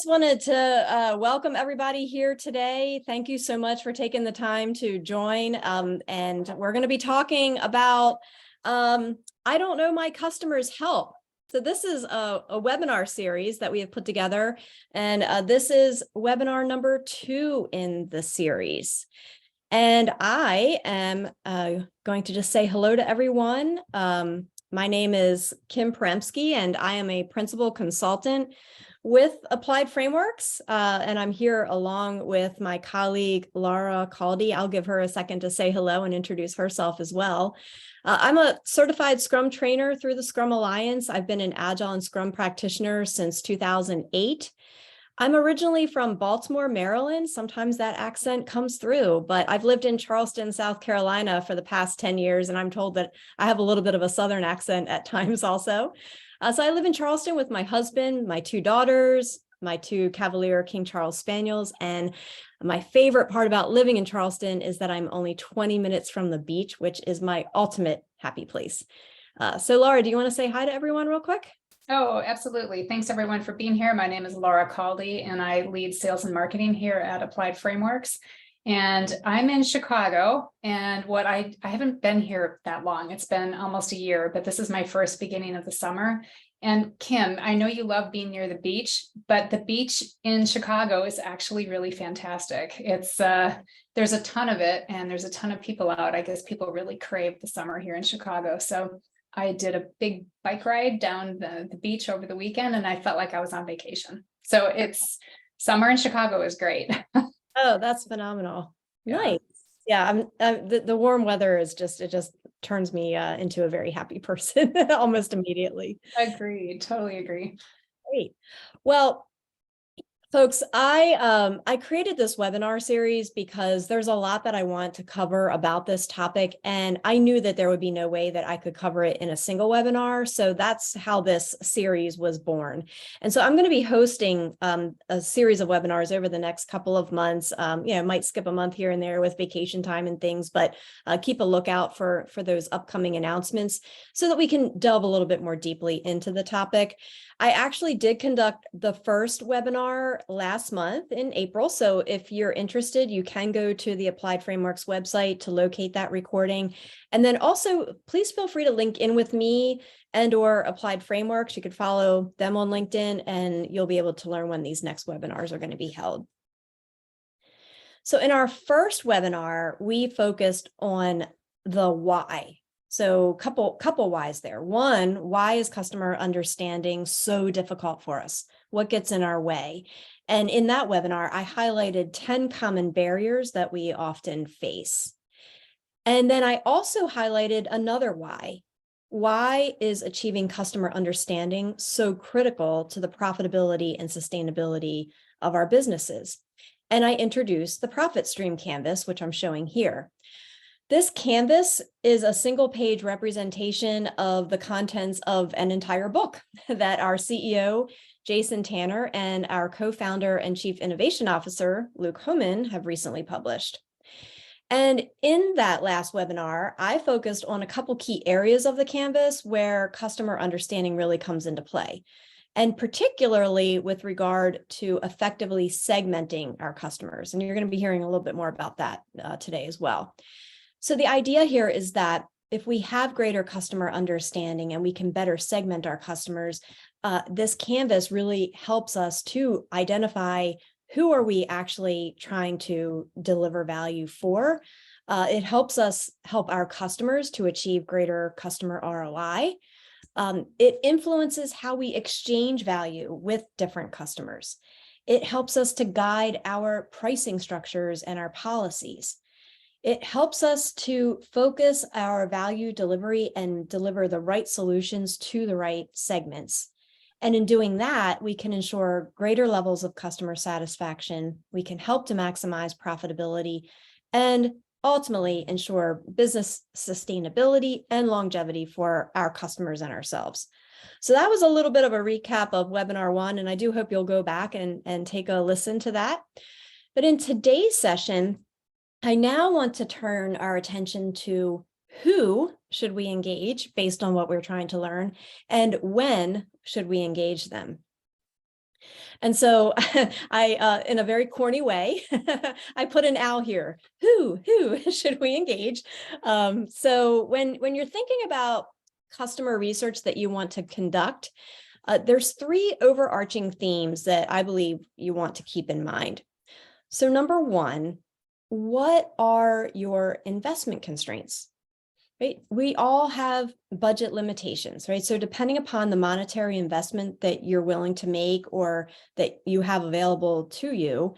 Wanted to welcome everybody here today. Thank you so much for taking the time to join. And we're going to be talking about I don't know my customers' help. So this is a webinar series that we have put together, and this is webinar number 2 in the series. And I am going to just say hello to everyone. My name is Kim Premsky, and I am a principal consultant with Applied Frameworks, and I'm here along with my colleague, Laura Caldy. I'll give her a second to say hello and introduce herself as well. I'm a certified Scrum trainer through the Scrum Alliance. I've been an Agile and Scrum practitioner since 2008. I'm originally from Baltimore, Maryland. Sometimes that accent comes through, but I've lived in Charleston, South Carolina for the past 10 years, and I'm told that I have a little bit of a Southern accent at times also. So I live in Charleston with my husband, my 2 daughters, my 2 Cavalier King Charles Spaniels, and my favorite part about living in Charleston is that I'm only 20 minutes from the beach, which is my ultimate happy place. So Laura, do you want to say hi to everyone real quick? Oh, absolutely. Thanks everyone for being here. My name is Laura Caldy and I lead sales and marketing here at Applied Frameworks. And I'm in Chicago, and I haven't been here that long. It's been almost a year, but this is my first beginning of the summer. And Kim, I know you love being near the beach, but the beach in Chicago is actually really fantastic. It's there's a ton of it and there's a ton of people out. I guess people really crave the summer here in Chicago. So I did a big bike ride down the beach over the weekend and I felt like I was on vacation. So it's summer in Chicago is great. Oh, that's phenomenal. Yeah. Nice. Yeah, the warm weather is it just turns me into a very happy person almost immediately. Agreed. Totally agree. Great. Well, folks, I created this webinar series because there's a lot that I want to cover about this topic, and I knew that there would be no way that I could cover it in a single webinar. So that's how this series was born. And so I'm going to be hosting a series of webinars over the next couple of months. Might skip a month here and there with vacation time and things, but keep a lookout for those upcoming announcements so that we can delve a little bit more deeply into the topic. I actually did conduct the first webinar last month in April. So if you're interested, you can go to the Applied Frameworks website to locate that recording. And then also, please feel free to link in with me and or Applied Frameworks. You could follow them on LinkedIn and you'll be able to learn when these next webinars are going to be held. So in our first webinar, we focused on the why. So couple whys there. One, why is customer understanding so difficult for us? What gets in our way? And in that webinar, I highlighted 10 common barriers that we often face. And then I also highlighted another why. Why is achieving customer understanding so critical to the profitability and sustainability of our businesses? And I introduced the profit stream canvas, which I'm showing here. This canvas is a single-page representation of the contents of an entire book that our CEO, Jason Tanner, and our co-founder and chief innovation officer, Luke Homan, have recently published. And in that last webinar, I focused on a couple key areas of the canvas where customer understanding really comes into play, and particularly with regard to effectively segmenting our customers. And you're going to be hearing a little bit more about that today as well. So the idea here is that if we have greater customer understanding and we can better segment our customers, this canvas really helps us to identify who are we actually trying to deliver value for. It helps us help our customers to achieve greater customer ROI. It influences how we exchange value with different customers. It helps us to guide our pricing structures and our policies. It helps us to focus our value delivery and deliver the right solutions to the right segments. And in doing that, we can ensure greater levels of customer satisfaction. We can help to maximize profitability and ultimately ensure business sustainability and longevity for our customers and ourselves. So that was a little bit of a recap of webinar 1, and I do hope you'll go back and take a listen to that. But in today's session, I now want to turn our attention to who should we engage based on what we're trying to learn, and when should we engage them. And so in a very corny way, I put an owl here. Who should we engage? So when you're thinking about customer research that you want to conduct, there's three overarching themes that I believe you want to keep in mind. So number one, what are your investment constraints? Right? We all have budget limitations, right? So depending upon the monetary investment that you're willing to make or that you have available to you,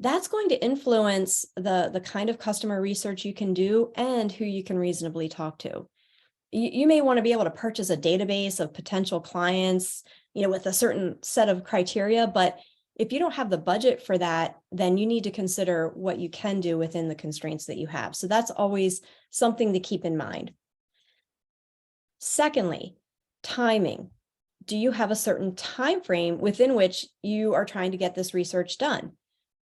that's going to influence the kind of customer research you can do and who you can reasonably talk to. You may want to be able to purchase a database of potential clients, with a certain set of criteria, but if you don't have the budget for that, then you need to consider what you can do within the constraints that you have. So that's always something to keep in mind. Secondly, timing. Do you have a certain time frame within which you are trying to get this research done?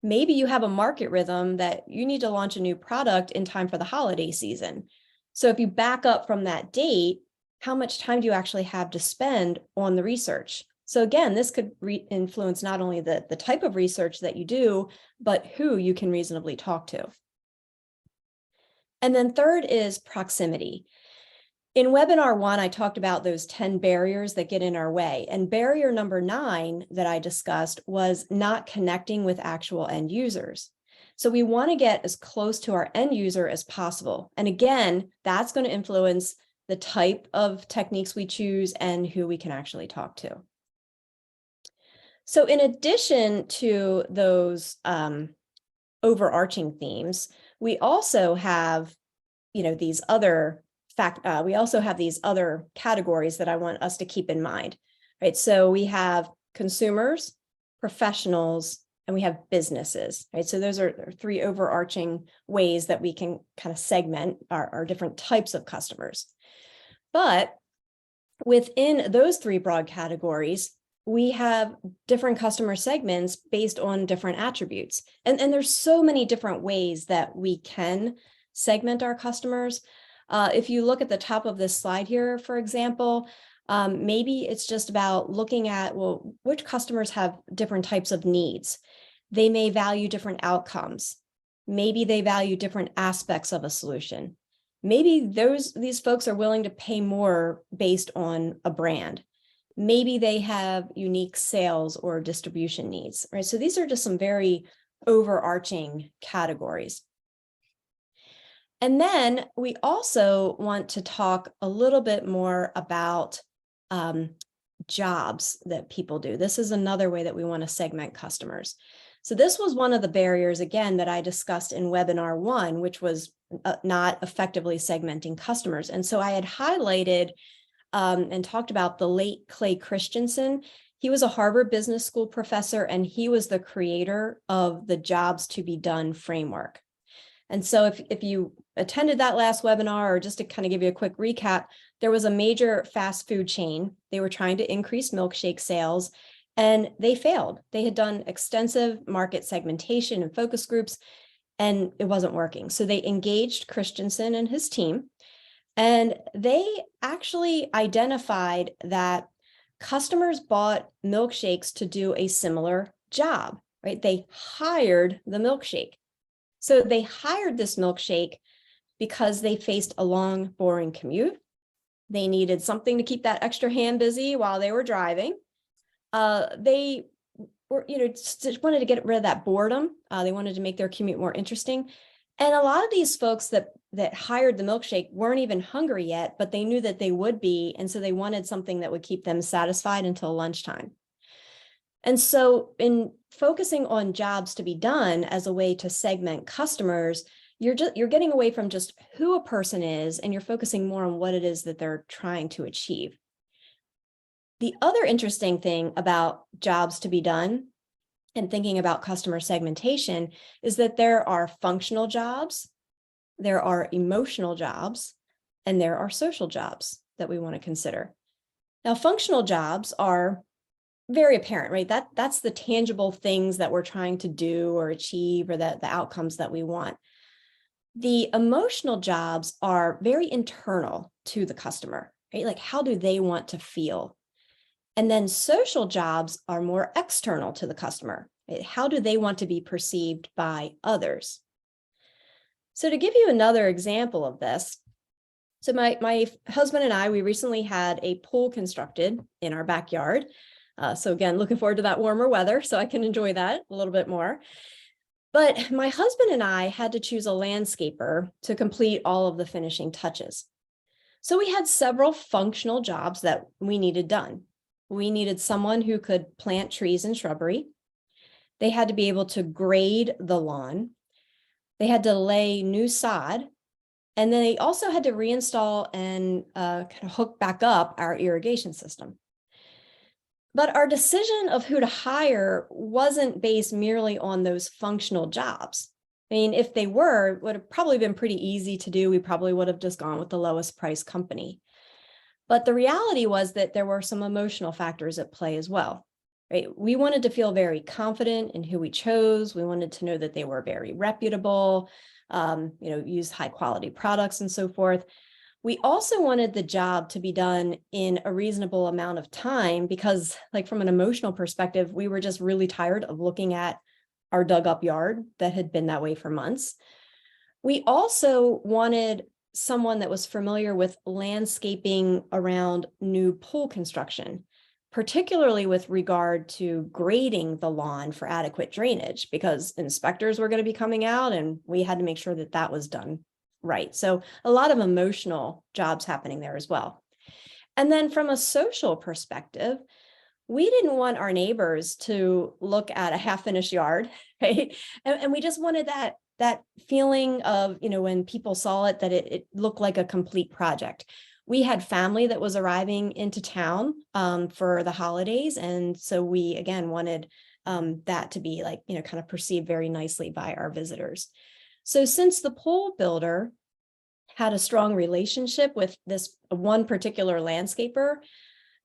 Maybe you have a market rhythm that you need to launch a new product in time for the holiday season. So if you back up from that date, how much time do you actually have to spend on the research? So again, this could influence not only the type of research that you do, but who you can reasonably talk to. And then third is proximity. In webinar 1, I talked about those 10 barriers that get in our way. And barrier number 9 that I discussed was not connecting with actual end users. So we want to get as close to our end user as possible. And again, that's going to influence the type of techniques we choose and who we can actually talk to. So in addition to those overarching themes, we also have, these other categories that I want us to keep in mind, right? So we have consumers, professionals, and we have businesses, right? So those are three overarching ways that we can kind of segment our different types of customers. But within those three broad categories, we have different customer segments based on different attributes. And there's so many different ways that we can segment our customers. If you look at the top of this slide here, for example, maybe it's just about looking at, well, which customers have different types of needs. They may value different outcomes. Maybe they value different aspects of a solution. Maybe these folks are willing to pay more based on a brand. Maybe they have unique sales or distribution needs, right? So these are just some very overarching categories. And then we also want to talk a little bit more about jobs that people do. This is another way that we want to segment customers. So this was one of the barriers, again, that I discussed in webinar 1, which was not effectively segmenting customers. And so I had highlighted and talked about the late Clay Christensen. He was a Harvard Business School professor, and he was the creator of the Jobs to Be Done framework. And so if you attended that last webinar, or just to kind of give you a quick recap, there was a major fast food chain. They were trying to increase milkshake sales, and they failed. They had done extensive market segmentation and focus groups, and it wasn't working. So they engaged Christensen and his team, and they actually identified that customers bought milkshakes to do a similar job, right? They hired the milkshake. So they hired this milkshake because they faced a long, boring commute. They needed something to keep that extra hand busy while they were driving. They were, just wanted to get rid of that boredom. They wanted to make their commute more interesting. And a lot of these folks that hired the milkshake weren't even hungry yet, but they knew that they would be. And so they wanted something that would keep them satisfied until lunchtime. And so in focusing on jobs to be done as a way to segment customers, you're getting away from just who a person is, and you're focusing more on what it is that they're trying to achieve. The other interesting thing about jobs to be done and thinking about customer segmentation is that there are functional jobs, there are emotional jobs, and there are social jobs that we want to consider. Now, functional jobs are very apparent, right? That's the tangible things that we're trying to do or achieve, or the outcomes that we want. The emotional jobs are very internal to the customer, right? Like, how do they want to feel? And then social jobs are more external to the customer. How do they want to be perceived by others? So to give you another example of this, so my husband and I, we recently had a pool constructed in our backyard. So again, looking forward to that warmer weather so I can enjoy that a little bit more. But my husband and I had to choose a landscaper to complete all of the finishing touches. So we had several functional jobs that we needed done. We needed someone who could plant trees and shrubbery. They had to be able to grade the lawn. They had to lay new sod. And then they also had to reinstall and kind of hook back up our irrigation system. But our decision of who to hire wasn't based merely on those functional jobs. I mean, if they were, it would have probably been pretty easy to do. We probably would have just gone with the lowest price company. But the reality was that there were some emotional factors at play as well. Right? We wanted to feel very confident in who we chose. We wanted to know that they were very reputable, use high quality products and so forth. We also wanted the job to be done in a reasonable amount of time because, like, from an emotional perspective, we were just really tired of looking at our dug up yard that had been that way for months. We also wanted someone that was familiar with landscaping around new pool construction, particularly with regard to grading the lawn for adequate drainage, because inspectors were going to be coming out and we had to make sure that that was done right. So a lot of emotional jobs happening there as well. And then from a social perspective, we didn't want our neighbors to look at a half-finished yard, right? And we just wanted that feeling of, when people saw it, that it looked like a complete project. We had family that was arriving into town for the holidays. And so we, again, wanted that to be like, kind of perceived very nicely by our visitors. So since the pool builder had a strong relationship with this one particular landscaper,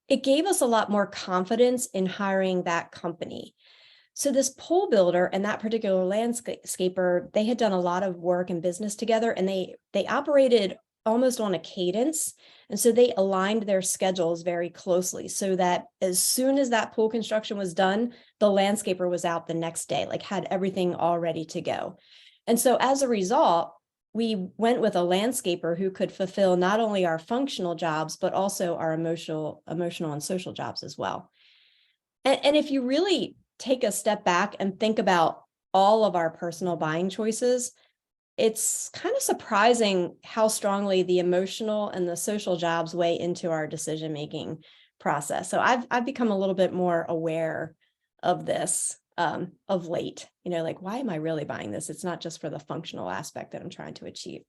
it gave us a lot more confidence in hiring that company. So this pool builder and that particular landscaper, they had done a lot of work and business together, and they operated almost on a cadence. And so they aligned their schedules very closely so that as soon as that pool construction was done, the landscaper was out the next day, like had everything all ready to go. And so as a result, we went with a landscaper who could fulfill not only our functional jobs, but also our emotional and social jobs as well. And if you really take a step back and think about all of our personal buying choices, it's kind of surprising how strongly the emotional and the social jobs weigh into our decision-making process. So I've become a little bit more aware of this of late, like, why am I really buying this? It's not just for the functional aspect that I'm trying to achieve.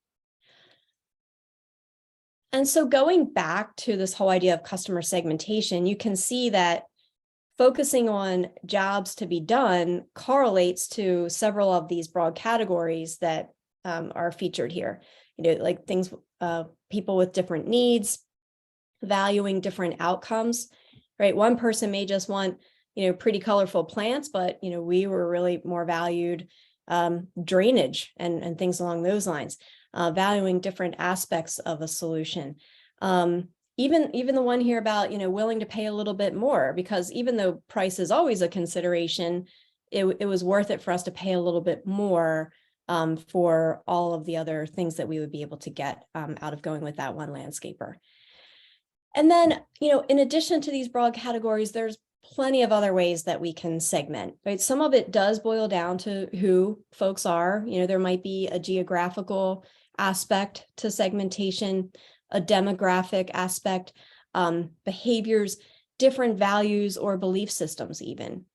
And so going back to this whole idea of customer segmentation, you can see that focusing on jobs to be done correlates to several of these broad categories that are featured here, like things, people with different needs, valuing different outcomes, right? One person may just want, pretty colorful plants, but, we were really more valued drainage and things along those lines, valuing different aspects of a solution. Even the one here about, willing to pay a little bit more, because even though price is always a consideration, it was worth it for us to pay a little bit more for all of the other things that we would be able to get out of going with that one landscaper. And then, in addition to these broad categories, there's plenty of other ways that we can segment, right? Some of it does boil down to who folks are. There might be a geographical aspect to segmentation, a demographic aspect, behaviors, different values or belief systems even.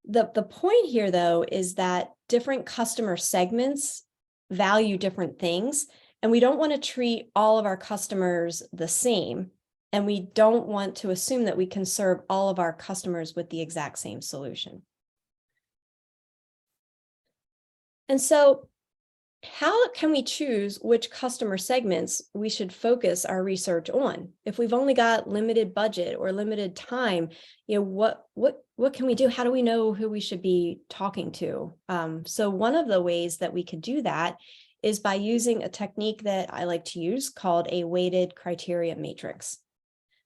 The point here, though, is that different customer segments value different things, and we don't want to treat all of our customers the same. And we don't want to assume that we can serve all of our customers with the exact same solution. And so how can we choose which customer segments we should focus our research on? If we've only got limited budget or limited time, what can we do? How do we know who we should be talking to? So one of the ways that we could do that is by using a technique that I like to use called a weighted criteria matrix.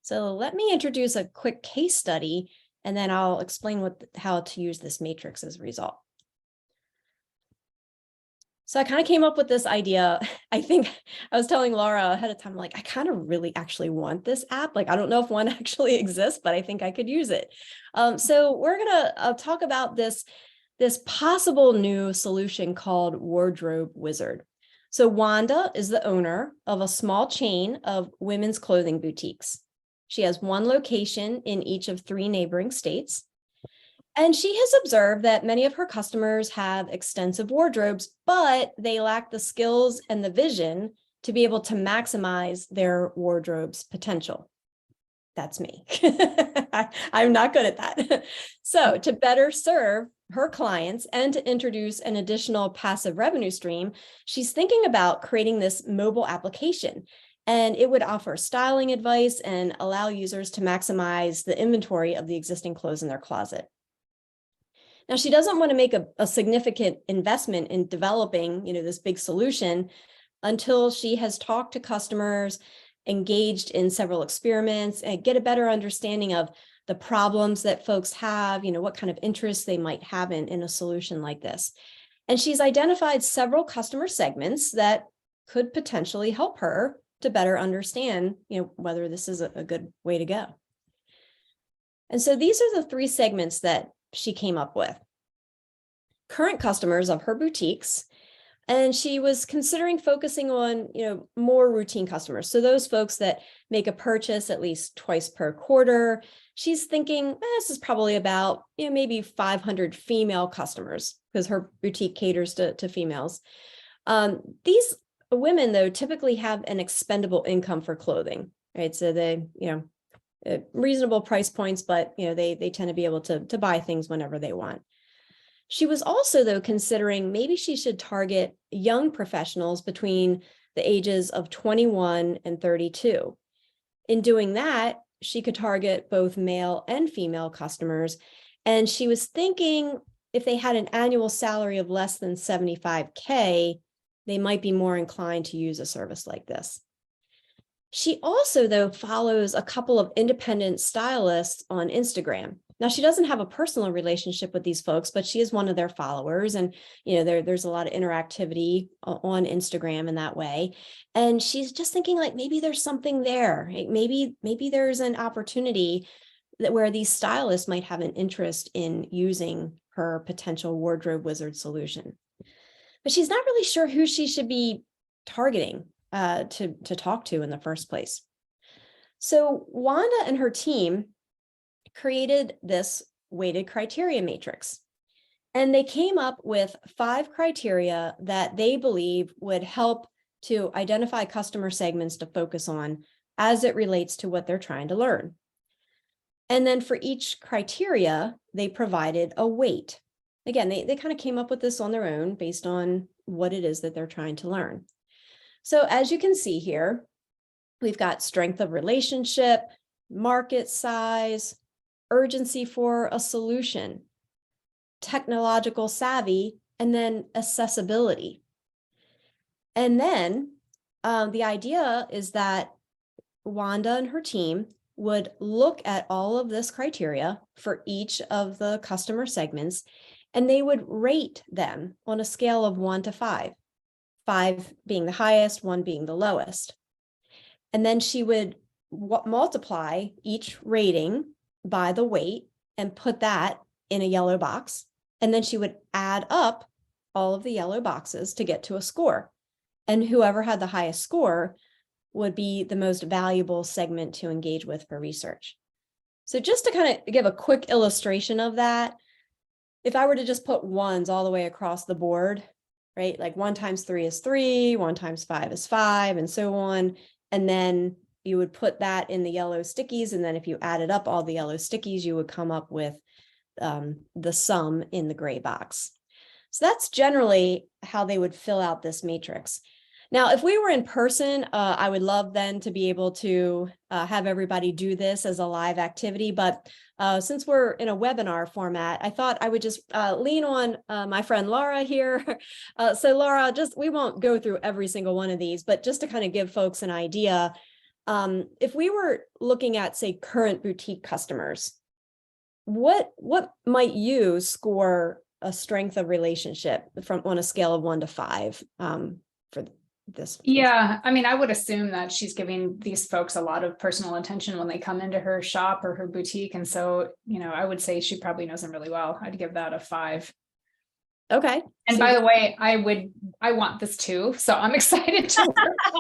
So let me introduce a quick case study, and then I'll explain how to use this matrix as a result. So I kind of came up with this idea. I think I was telling Laura ahead of time, like, I kind of really actually want this app. Like, I don't know if one actually exists, but I think I could use it. So we're going to talk about this possible new solution called Wardrobe Wizard. So Wanda is the owner of a small chain of women's clothing boutiques. She has one location in each of 3 neighboring states. And she has observed that many of her customers have extensive wardrobes, but they lack the skills and the vision to be able to maximize their wardrobe's potential. That's me. I'm not good at that. So to better serve her clients and to introduce an additional passive revenue stream, she's thinking about creating this mobile application. And it would offer styling advice and allow users to maximize the inventory of the existing clothes in their closet. Now, she doesn't want to make a significant investment in developing, this big solution until she has talked to customers, engaged in several experiments, and get a better understanding of the problems that folks have, what kind of interests they might have in a solution like this. And she's identified several customer segments that could potentially help her to better understand, whether this is a good way to go. And so these are the 3 segments that she came up with. Current customers of her boutiques, and she was considering focusing on, more routine customers. So those folks that make a purchase at least twice per quarter. She's thinking this is probably about, maybe 500 female customers, because her boutique caters to females. These women, though, typically have an expendable income for clothing, right? So they, reasonable price points, but they tend to be able to buy things whenever they want. She was also, though, considering maybe she should target young professionals between the ages of 21 and 32. In doing that, she could target both male and female customers. And she was thinking if they had an annual salary of less than $75K, they might be more inclined to use a service like this. She also, though, follows a couple of independent stylists on Instagram. Now, she doesn't have a personal relationship with these folks, but she is one of their followers. And, there's a lot of interactivity on Instagram in that way. And she's just thinking, like, maybe there's something there. Maybe there's an opportunity where these stylists might have an interest in using her potential Wardrobe Wizard solution. But she's not really sure who she should be targeting to talk to in the first place. So Wanda and her team created this weighted criteria matrix, and they came up with 5 criteria that they believe would help to identify customer segments to focus on as it relates to what they're trying to learn. And then for each criteria, they provided a weight. Again, they kind of came up with this on their own based on what it is that they're trying to learn. So as you can see here, we've got strength of relationship, market size, urgency for a solution, technological savvy, and then accessibility. And then the idea is that Wanda and her team would look at all of this criteria for each of the customer segments, and they would rate them on a scale of 1 to 5, 5 being the highest, 1 being the lowest. And then she would multiply each rating by the weight and put that in a yellow box. And then she would add up all of the yellow boxes to get to a score. And whoever had the highest score would be the most valuable segment to engage with for research. So just to kind of give a quick illustration of that, if I were to just put ones all the way across the board, right? Like 1 times 3 is 3, 1 times 5 is 5, and so on. And then you would put that in the yellow stickies. And then if you added up all the yellow stickies, you would come up with the sum in the gray box. So that's generally how they would fill out this matrix. Now, if we were in person, I would love then to be able to have everybody do this as a live activity. But since we're in a webinar format, I thought I would just lean on my friend Laura here. So Laura, we won't go through every single one of these, but just to kind of give folks an idea, If we were looking at, say, current boutique customers, what might you score a strength of relationship from on a scale of 1 to 5 for this? Yeah, I mean, I would assume that she's giving these folks a lot of personal attention when they come into her shop or her boutique. And so, I would say she probably knows them really well. I'd give that a 5. Okay. And by the way, I want this too. So I'm excited to.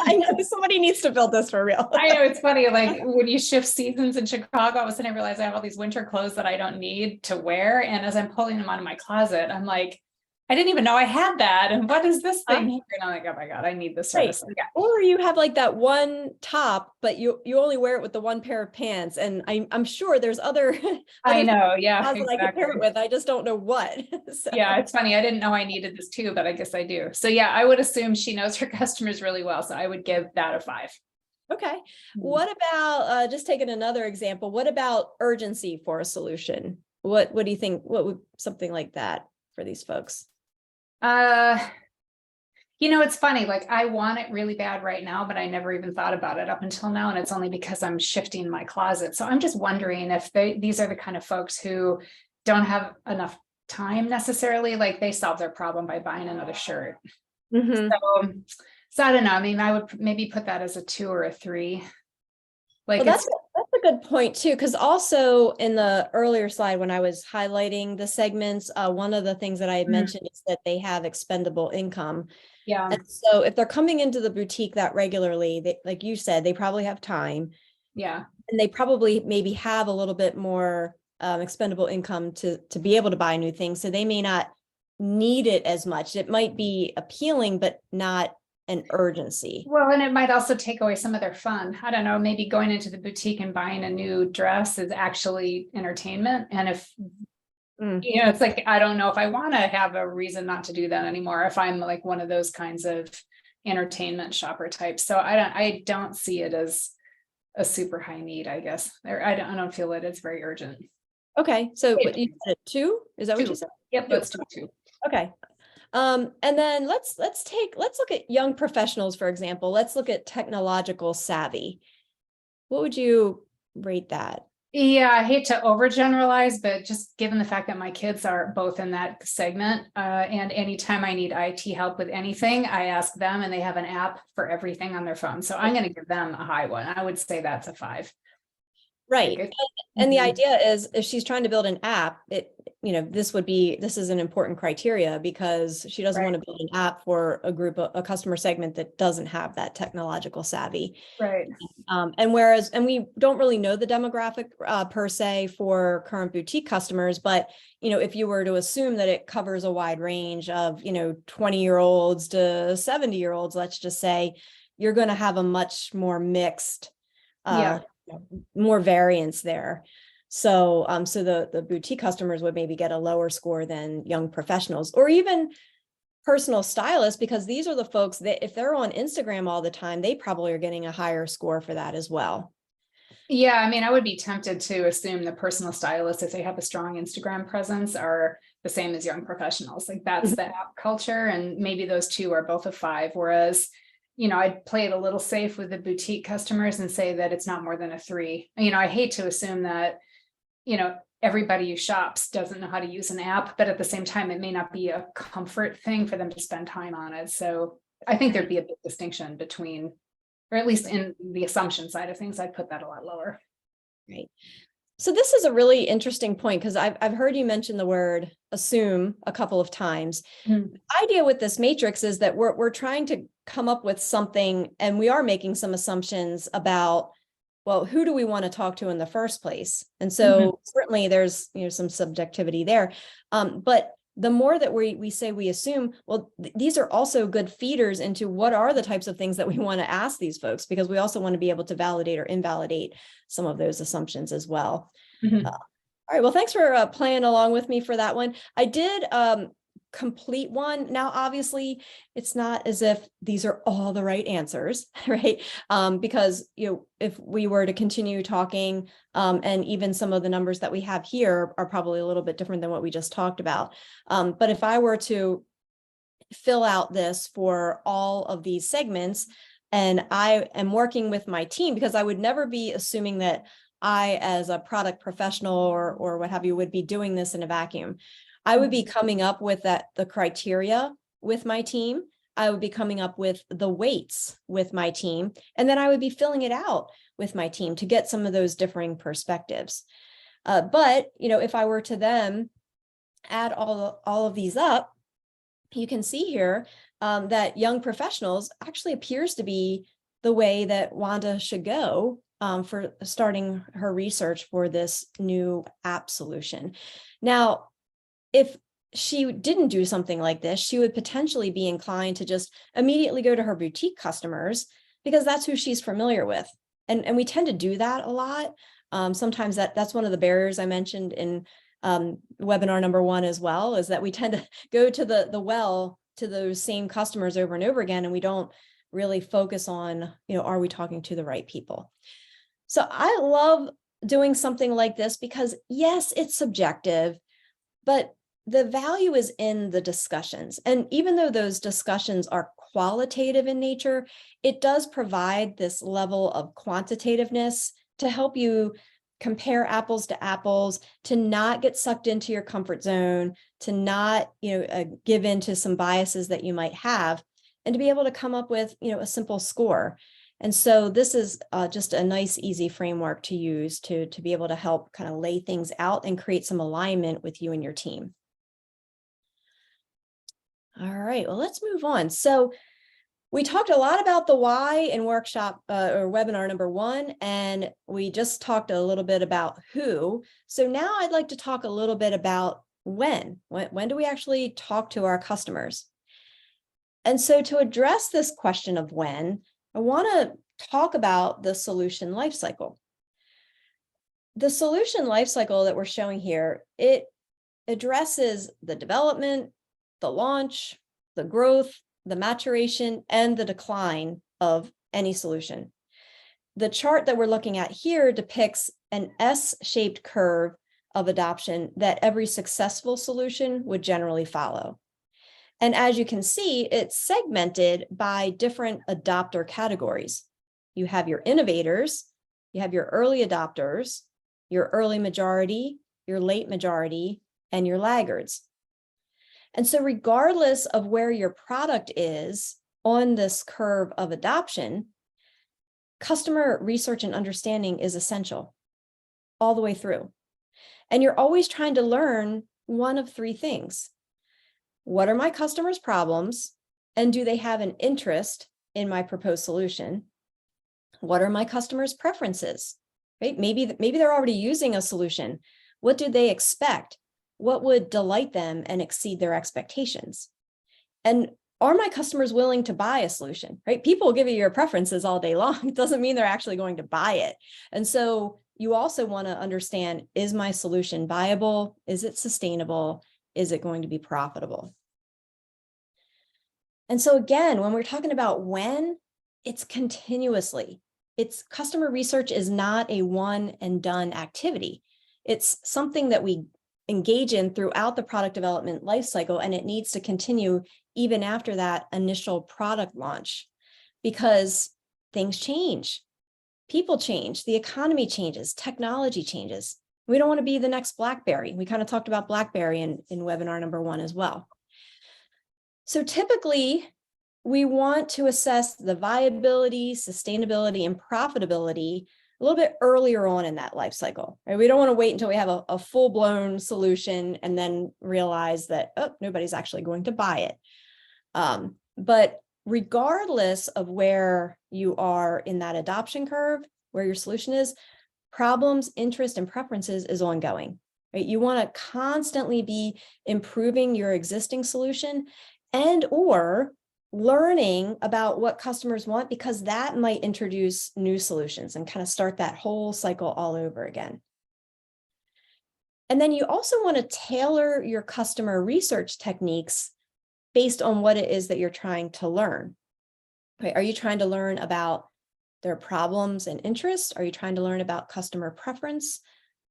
I know somebody needs to build this for real. I know it's funny, like when you shift seasons in Chicago, all of a sudden I realize I have all these winter clothes that I don't need to wear. And as I'm pulling them out of my closet, I'm like, I didn't even know I had that. And what is this thing here? And I'm like, oh my God, I need this service. Right. Or you have like that one top, but you only wear it with the one pair of pants. And I'm sure there's other I know, yeah, I could pair it with. I just don't know what. So. Yeah, it's funny. I didn't know I needed this too, but I guess I do. So yeah, I would assume she knows her customers really well. So I would give that a 5. Okay. What about just taking another example? What about urgency for a solution? What do you think? What would something like that for these folks? It's funny, like I want it really bad right now, but I never even thought about it up until now. And it's only because I'm shifting my closet. So I'm just wondering if these are the kind of folks who don't have enough time necessarily, like they solve their problem by buying another shirt. Mm-hmm. So I don't know. I mean, I would maybe put that as a 2 or a 3. Like that's a good point too, because also in the earlier slide when I was highlighting the segments, one of the things that I had mentioned is that they have expendable income. Yeah. And so if they're coming into the boutique that regularly, they, like you said, they probably have time. Yeah. And they probably maybe have a little bit more expendable income to be able to buy new things. So they may not need it as much. It might be appealing, but not an urgency. Well, and it might also take away some of their fun. I don't know, maybe going into the boutique and buying a new dress is actually entertainment. And if, it's like, I don't know if I want to have a reason not to do that anymore, if I'm like one of those kinds of entertainment shopper types. So I don't see it as a super high need, I guess. I don't feel that it's very urgent. Okay. So what, you said 2? Is that 2. What you said? Yep, let's do 2. Okay. And then let's look at young professionals, for example. Let's look at technological savvy. What would you rate that? Yeah, I hate to overgeneralize, but just given the fact that my kids are both in that segment, and anytime I need IT help with anything, I ask them, and they have an app for everything on their phone. So I'm going to give them a high one. I would say that's a 5. Right. And the idea is if she's trying to build an app, this is an important criteria because she doesn't want to build an app for a customer segment that doesn't have that technological savvy. Right. And we don't really know the demographic per se for current boutique customers, but if you were to assume that it covers a wide range of 20-year-olds to 70-year-olds, let's just say, you're going to have a much more mixed more variance there. So the boutique customers would maybe get a lower score than young professionals or even personal stylists, because these are the folks that if they're on Instagram all the time, they probably are getting a higher score for that as well. Yeah, I mean, I would be tempted to assume the personal stylists, if they have a strong Instagram presence, are the same as young professionals. Like that's the app culture, and maybe those two are both a 5, whereas I'd play it a little safe with the boutique customers and say that it's not more than a 3. I hate to assume that, everybody who shops doesn't know how to use an app, but at the same time, it may not be a comfort thing for them to spend time on it. So I think there'd be a big distinction between, or at least in the assumption side of things, I'd put that a lot lower. Right. So this is a really interesting point because I've heard you mention the word assume a couple of times. The idea with this matrix is that we're trying to come up with something, and we are making some assumptions about, well, who do we want to talk to in the first place? And so certainly there's some subjectivity there. But the more that we say we assume, well, these are also good feeders into what are the types of things that we want to ask these folks, because we also want to be able to validate or invalidate some of those assumptions as well. All right. Well, thanks for playing along with me for that one. I did complete one. Now, obviously, it's not as if these are all the right answers, right? Because, if we were to continue talking, and even some of the numbers that we have here are probably a little bit different than what we just talked about. But if I were to fill out this for all of these segments, And I am working with my team because I would never be assuming that I, as a product professional or what have you, would be doing this in a vacuum. I would be coming up with the criteria with my team. I would be coming up with the weights with my team, and then I would be filling it out with my team to get some of those differing perspectives. But if I were to then add all of these up, you can see here that young professionals actually appears to be the way that Wanda should go for starting her research for this new app solution. Now, if she didn't do something like this, she would potentially be inclined to just immediately go to her boutique customers because that's who she's familiar with. And we tend to do that a lot. Sometimes that's one of the barriers I mentioned in webinar number 1 as well, is that we tend to go to to those same customers over and over again, and we don't really focus on, are we talking to the right people? So I love doing something like this because yes, it's subjective, but the value is in the discussions. And even though those discussions are qualitative in nature, it does provide this level of quantitativeness to help you compare apples to apples, to not get sucked into your comfort zone, to not give in to some biases that you might have, and to be able to come up with a simple score. And so this is just a nice, easy framework to use to be able to help kind of lay things out and create some alignment with you and your team. All right, well, let's move on. So we talked a lot about the why in workshop or webinar number 1, and we just talked a little bit about who. So now I'd like to talk a little bit about when. When do we actually talk to our customers? And so to address this question of when, I want to talk about the solution lifecycle. The solution lifecycle that we're showing here, it addresses the development, the launch, the growth, the maturation, and the decline of any solution. The chart that we're looking at here depicts an S-shaped curve of adoption that every successful solution would generally follow. And as you can see, it's segmented by different adopter categories. You have your innovators, you have your early adopters, your early majority, your late majority, and your laggards. And so regardless of where your product is on this curve of adoption, customer research and understanding is essential all the way through. And you're always trying to learn one of 3 things. What are my customers' problems? And do they have an interest in my proposed solution? What are my customers' preferences? Right? Maybe they're already using a solution. What do they expect? What would delight them and exceed their expectations? And are my customers willing to buy a solution, right? People will give you your preferences all day long. It doesn't mean they're actually going to buy it. And so you also want to understand, is my solution viable? Is it sustainable? Is it going to be profitable? And so again, when we're talking about when, it's continuously. It's customer research is not a one and done activity. It's something that we engage in throughout the product development lifecycle, and it needs to continue even after that initial product launch, because things change, people change, the economy changes, technology changes. We don't want to be the next BlackBerry. We kind of talked about BlackBerry in webinar number 1 as well. So typically, we want to assess the viability, sustainability, and profitability a little bit earlier on in that life cycle, right? We don't want to wait until we have a full-blown solution and then realize that, oh, nobody's actually going to buy it. But regardless of where you are in that adoption curve, where your solution is, problems, interest, and preferences is ongoing, right? You want to constantly be improving your existing solution and or learning about what customers want, because that might introduce new solutions and kind of start that whole cycle all over again. And then you also want to tailor your customer research techniques based on what it is that you're trying to learn. Okay, are you trying to learn about their problems and interests? Are you trying to learn about customer preference?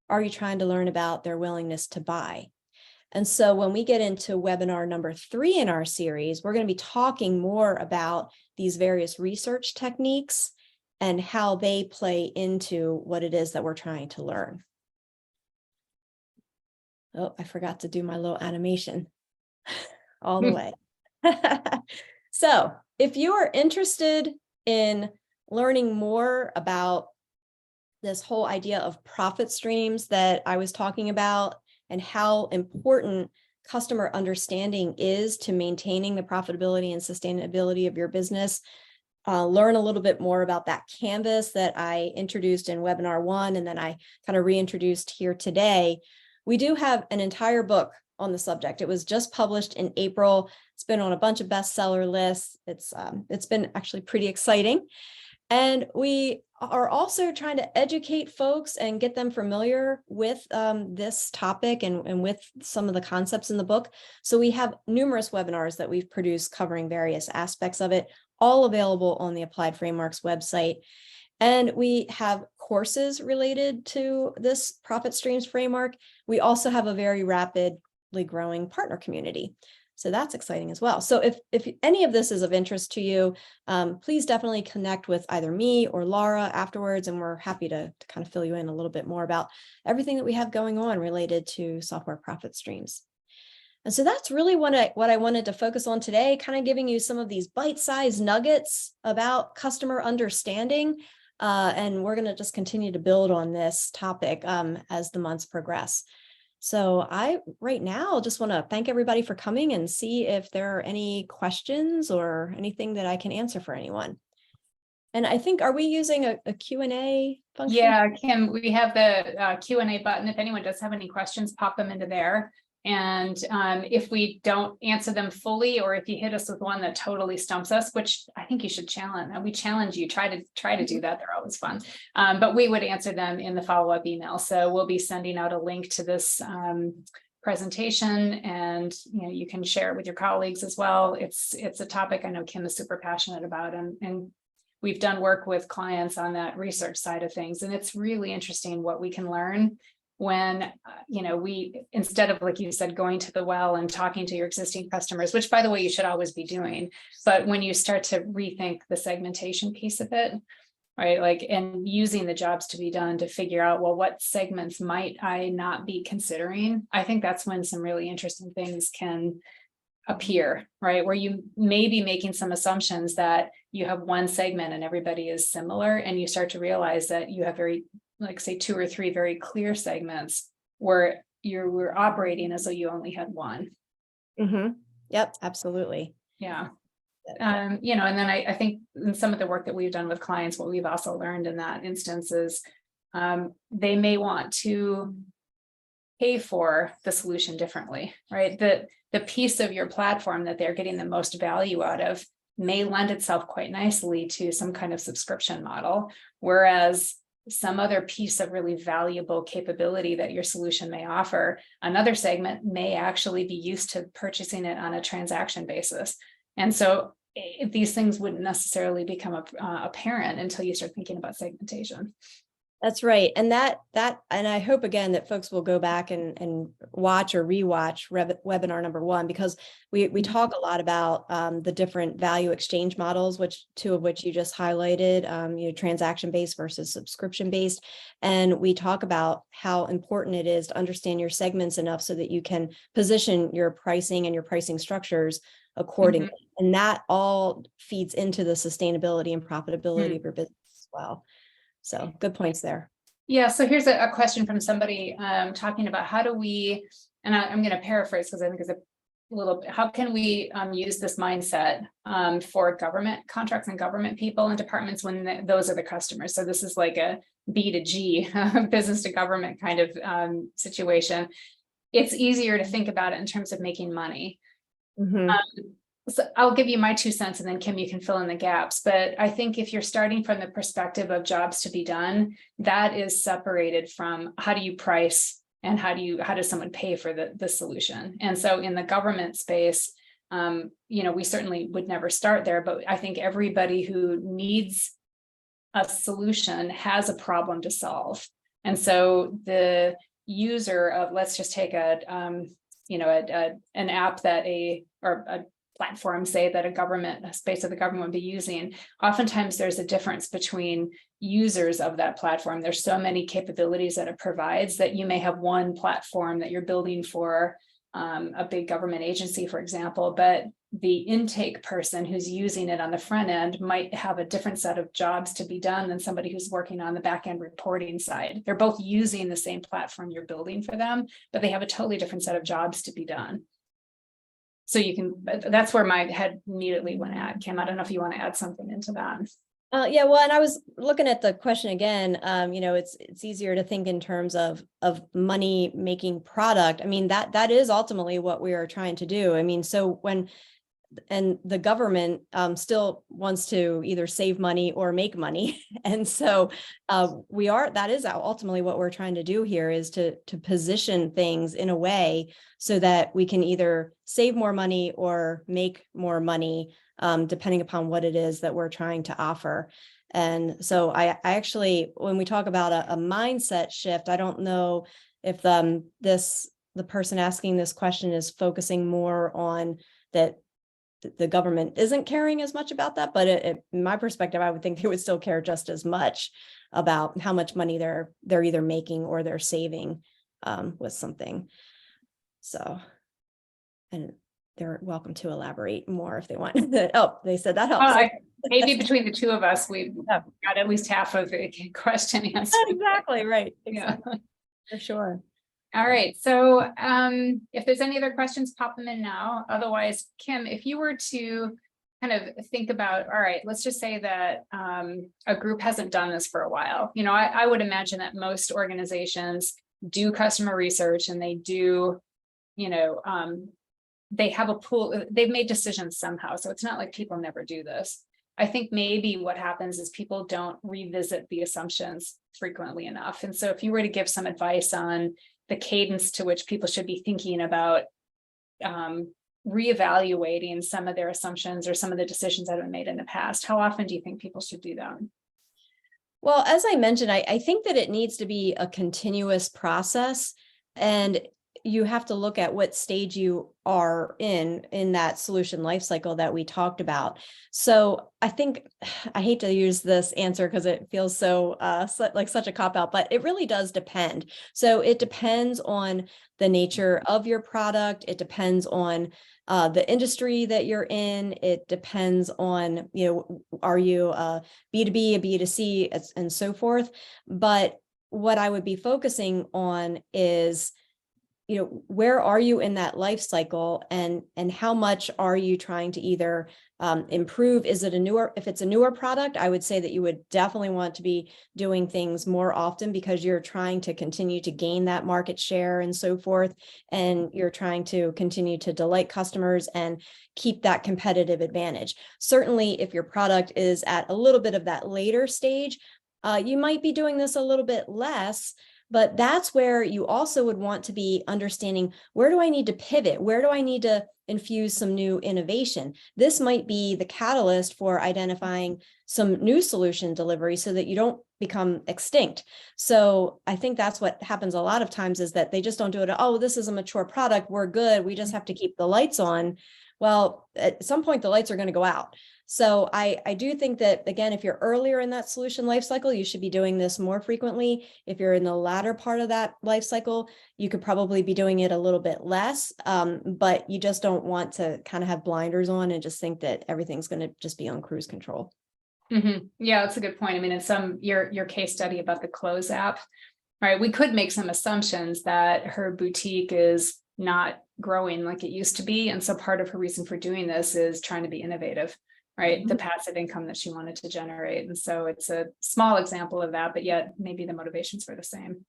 Are you trying to learn about their willingness to buy? And so when we get into webinar number 3 in our series, we're going to be talking more about these various research techniques and how they play into what it is that we're trying to learn. Oh, I forgot to do my little animation all the way. So if you are interested in learning more about this whole idea of profit streams that I was talking about and how important customer understanding is to maintaining the profitability and sustainability of your business, learn a little bit more about that canvas that I introduced in webinar 1 and then I kind of reintroduced here today. We do have an entire book on the subject. It was just published in April. It's been on a bunch of bestseller lists. It's been actually pretty exciting. And we are also trying to educate folks and get them familiar with this topic and with some of the concepts in the book. So we have numerous webinars that we've produced covering various aspects of it, all available on the Applied Frameworks website. And we have courses related to this profit streams framework. We also have a very rapidly growing partner community. So that's exciting as well. So if any of this is of interest to you, please definitely connect with either me or Laura afterwards, and we're happy to kind of fill you in a little bit more about everything that we have going on related to software profit streams. And so that's really what I wanted to focus on today, kind of giving you some of these bite-sized nuggets about customer understanding. And we're going to just continue to build on this topic as the months progress. So I right now just want to thank everybody for coming and see if there are any questions or anything that I can answer for anyone. And I think, are we using a Q&A function? Yeah, Kim, we have the Q&A button. If anyone does have any questions, pop them into there. And if we don't answer them fully, or if you hit us with one that totally stumps us, which I think you should challenge, we challenge you, try to do that. They're always fun. But we would answer them in the follow-up email. So we'll be sending out a link to this presentation, and you can share it with your colleagues as well. It's a topic I know Kim is super passionate about, and we've done work with clients on that research side of things. And it's really interesting what we can learn when, we, instead of, like you said, going to the well and talking to your existing customers, which by the way, you should always be doing. But when you start to rethink the segmentation piece of it, right? Like, and using the jobs to be done to figure out, well, what segments might I not be considering? I think that's when some really interesting things can appear, right? Where you may be making some assumptions that you have one segment and everybody is similar, and you start to realize that you have like say 2 or 3 very clear segments where we're operating as though you only had one. Mm-hmm. Yep, absolutely. Yeah. And then I think in some of the work that we've done with clients, what we've also learned in that instance is they may want to pay for the solution differently, right? The piece of your platform that they're getting the most value out of may lend itself quite nicely to some kind of subscription model, whereas some other piece of really valuable capability that your solution may offer, another segment may actually be used to purchasing it on a transaction basis. And so these things wouldn't necessarily become apparent until you start thinking about segmentation. That's right. And and I hope again that folks will go back and watch or rewatch webinar number 1, because we talk a lot about the different value exchange models, which 2 of which you just highlighted, transaction-based versus subscription-based. And we talk about how important it is to understand your segments enough so that you can position your pricing and your pricing structures accordingly. Mm-hmm. And that all feeds into the sustainability and profitability of your business as well. So good points there. Yeah, so here's a question from somebody talking about how do we, and I'm going to paraphrase because I think it's a little bit, how can we use this mindset for government contracts and government people and departments when those are the customers? So this is like a B2G business to government kind of situation. It's easier to think about it in terms of making money. Mm-hmm. So I'll give you my 2 cents, and then Kim, you can fill in the gaps. But I think if you're starting from the perspective of jobs to be done, that is separated from how do you price and how does someone pay for the solution? And so in the government space, we certainly would never start there, but I think everybody who needs a solution has a problem to solve. And so the user of, let's just take a an app that or a platform, say, that a space of the government would be using, oftentimes there's a difference between users of that platform. There's so many capabilities that it provides that you may have one platform that you're building for a big government agency, for example, but the intake person who's using it on the front end might have a different set of jobs to be done than somebody who's working on the back end reporting side. They're both using the same platform you're building for them, but they have a totally different set of jobs to be done. So that's where my head immediately went at. Kim, I don't know if you want to add something into that. Yeah, well, and I was looking at the question again. It's easier to think in terms of money making product. I mean, that is ultimately what we are trying to do. I mean, so and the government still wants to either save money or make money. And so that is ultimately what we're trying to do here, is to position things in a way so that we can either save more money or make more money, depending upon what it is that we're trying to offer. And so I actually, when we talk about a mindset shift, I don't know if the person asking this question is focusing more on that the government isn't caring as much about that, but in my perspective, I would think they would still care just as much about how much money they're either making or they're saving with something. So, and they're welcome to elaborate more if they want. Oh, they said that helps. Maybe between the two of us, we've got at least half of the question answered. Exactly right. Exactly. Yeah, for sure. All right. So if there's any other questions, pop them in now. Otherwise, Kim, if you were to kind of think about, all right, let's just say that a group hasn't done this for a while. I would imagine that most organizations do customer research, and they do, they have a pool, they've made decisions somehow. So it's not like people never do this. I think maybe what happens is people don't revisit the assumptions frequently enough. And so if you were to give some advice on the cadence to which people should be thinking about reevaluating some of their assumptions or some of the decisions that have been made in the past, how often do you think people should do that? Well, as I mentioned, I think that it needs to be a continuous process, and you have to look at what stage you are in that solution lifecycle that we talked about. So I think, I hate to use this answer because it feels so like such a cop-out, but it really does depend. So it depends on the nature of your product. It depends on the industry that you're in. It depends on, are you a B2B, a B2C, and so forth. But what I would be focusing on is, where are you in that life cycle, and how much are you trying to either improve? Is it if it's a newer product, I would say that you would definitely want to be doing things more often, because you're trying to continue to gain that market share and so forth. And you're trying to continue to delight customers and keep that competitive advantage. Certainly, if your product is at a little bit of that later stage, you might be doing this a little bit less. But that's where you also would want to be understanding, where do I need to pivot? Where do I need to infuse some new innovation? This might be the catalyst for identifying some new solution delivery so that you don't become extinct. So I think that's what happens a lot of times, is that they just don't do it. Oh, this is a mature product, we're good, we just have to keep the lights on. Well, at some point the lights are going to go out. So I do think that, again, if you're earlier in that solution lifecycle, you should be doing this more frequently. If you're in the latter part of that life cycle, you could probably be doing it a little bit less, but you just don't want to kind of have blinders on and just think that everything's going to just be on cruise control. Mm-hmm. Yeah, that's a good point. I mean, in your case study about the Close app, right? We could make some assumptions that her boutique is not growing like it used to be. And so part of her reason for doing this is trying to be innovative, right? Mm-hmm. The passive income that she wanted to generate. And so it's a small example of that, but yet maybe the motivations were the same.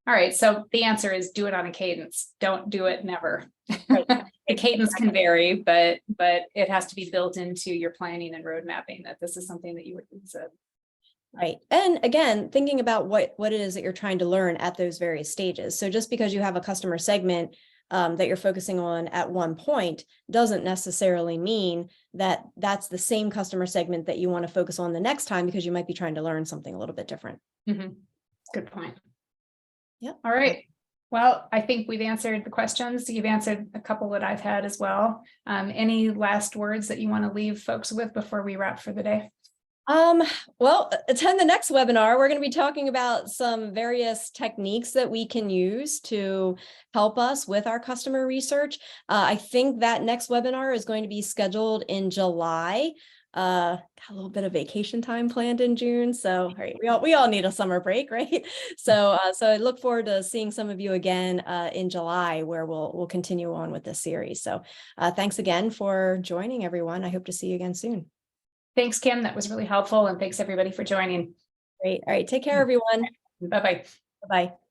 All right. So the answer is do it on a cadence. Don't do it never. Right. The cadence can vary, but it has to be built into your planning and road mapping, that this is something that you would consider. Right. And again, thinking about what it is that you're trying to learn at those various stages. So just because you have a customer segment that you're focusing on at one point doesn't necessarily mean that that's the same customer segment that you want to focus on the next time, because you might be trying to learn something a little bit different. Mm-hmm. Good point. Yeah. All right. Well, I think we've answered the questions. You've answered a couple that I've had as well. Any last words that you want to leave folks with before we wrap for the day? Um, well, attend the next webinar. We're going to be talking about some various techniques that we can use to help us with our customer research. I think that next webinar is going to be scheduled in July. Got a little bit of vacation time planned in June, so right, we all need a summer break, right? So so I look forward to seeing some of you again in July, where we'll continue on with this series. So thanks again for joining, everyone. I hope to see you again soon. Thanks, Kim. That was really helpful. And thanks everybody for joining. Great. All right. Take care, everyone. Bye-bye. Bye-bye.